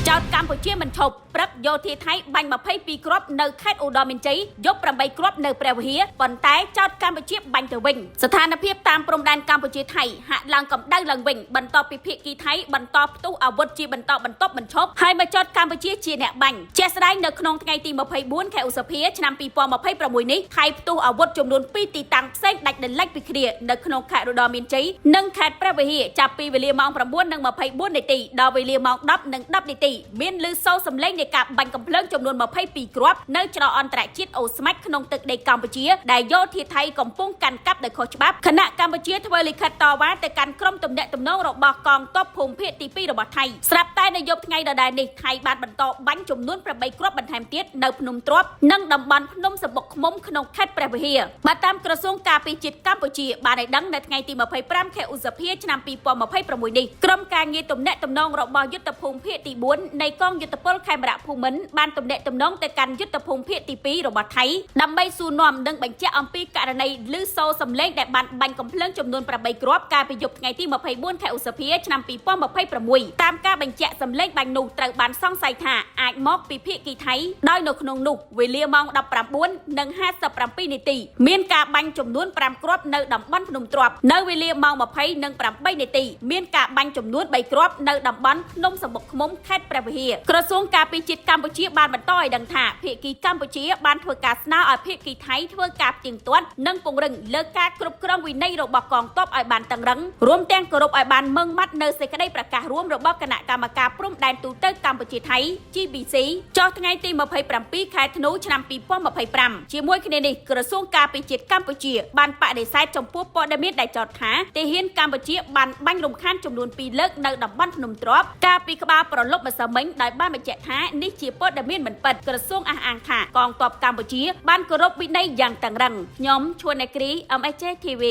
ចោតកម្ពុជាមិនឈប់ព្រឹកយោធាថៃបាញ់22គ្រាប់នៅខេត្តឧត្តរមានជ័យយក8គ្រាប់នៅព្រះវិហារប៉ុន្តែចោតកម្ពុជាបាញ់ទៅវិញស្ថានភាពតាមព្រំដែនកម្ពុជាថៃហាក់ឡើងកម្ដៅឡើងវិញបន្ទាប់ពីភាគីថៃបន្តផ្ទុះអាវុធជាបន្តបន្ទាប់មិនឈប់ហើយមកចោតកម្ពុជាជាអ្នកបាញ់ជាក់ស្ដែងនៅក្នុងថ្ងៃទី24ខែឧសភាឆ្នាំ2026នេះថៃផ្ទុះអាវុធចំនួន2ទីតាំងផ្សេងដាច់ដោយឡែកពីគ្នានៅក្នុងខេត្តឧត្តរមានជ័យនិងខេត្តព្រះវិហារចាប់ពីវេលាម៉ោង 9:24 នាទីដល់វេលាម៉ោង 10:10 នាទីមានឮសូរសម្លេងនៃការបាញ់កំភ្លើងចំនួន22គ្រាប់នៅច្រកអន្តរជាតិអូស្មាច់ក្នុងទឹកដីកម្ពុជាដែលយោធាថៃកំពុងកាន់កាប់ដោយខុសច្បាប់គណៈកម្ពុជាធ្វើលិខិតតវ៉ាទៅកាន់ក្រុមទំនាក់ទំនងរបស់កងទ័ពភូមិភាគទី2របស់ថៃស្រាប់តែនៅយប់ថ្ងៃដដែលនេះថៃបានបន្តបាញ់ចំនួន8គ្រាប់បន្ថែមទៀតនៅភ្នំទ្រាប់និងតំបន់ភ្នំសំបុកឃ្មុំក្នុងខេត្តព្រះវិហារបើតាមក្រសួងការពារជាតិកម្ពុជាបានឲ្យដឹងនៅថ្ងៃទី25ខែឧសភាឆ្នាំ2026នេះក្រុមការងារទំនាក់ទំនងរបស់យុទ្ធភូមិភាគទី4នៃកងយុទ្ធពលខេមរៈភូមិន្ទបានទំនាក់ទំនងទៅកាន់យុទ្ធភូមិភាគទី2របស់ថៃដើម្បីសួរនាំនិងបញ្ជាក់អំពីករណីឮសូរសម្លេងដែលបានបាញ់កំភ្លើងចំនួន8គ្រាប់កាលពីយប់ថ្ងៃទី24ខែឧសភាឆ្នាំ2026តាមការបញ្ជាក់សម្លេងបាញ់នោះត្រូវបានសង្ស័យថាអាចមកពីភាគីថៃដោយនៅក្នុងនោះវេលាម៉ោង 19:57 នាទីមានការបាញ់ចំនួន5គ្រាប់នៅតំបន់ភ្នំទ្រាប់នៅវេលាម៉ោង 20:08 នាទីមានការបាញ់ចំនួន3គ្រាប់នៅតំបន់ភ្នំសំបុកឃ្មុំខេត្តព្រះវិហារក្រសួងការពារជាតិកម្ពុជាបានបន្តឲ្យដឹងថាភាគីកម្ពុជាបានធ្វើការស្នើឲ្យភាគីថៃធ្វើការផ្ទៀងផ្ទាត់និងពង្រឹងលើការគ្រប់គ្រងវិន័យរបស់កងទ័ពឲ្យបានតឹងរ៉ឹងរួមទាំងគោរពឲ្យបានម៉ឺងម៉ាត់នៅសេចក្តីប្រកាសរួមរបស់គណៈកម្មការព្រំដែនទូតកម្ពុជាថៃ GBC ចុះថ្ងៃទី27ខែធ្នូឆ្នាំ2025ជាមួយគ្នានេះក្រសួងការពារជាតិកម្ពុជាបានបដិសេធចំពោះព័ត៌មានដែលចោទថាទាហានកម្ពុជាបានបាញ់រំខានចំនួន2លើកនៅតំបន់ភ្នំទ្រាប់កាលពីក្បាលប្រលប់ម្សិលមិញដោយបានបញ្ជាក់ថានេះជាព័ត៌មានមិនពិតក្រសួងអះអាងថាកងទ័ពកម្ពុជាបានគោរពវិន័យយ៉ាងតឹងរ៉ឹងខ្ញុំឈួនអេគ្រី MSJ TV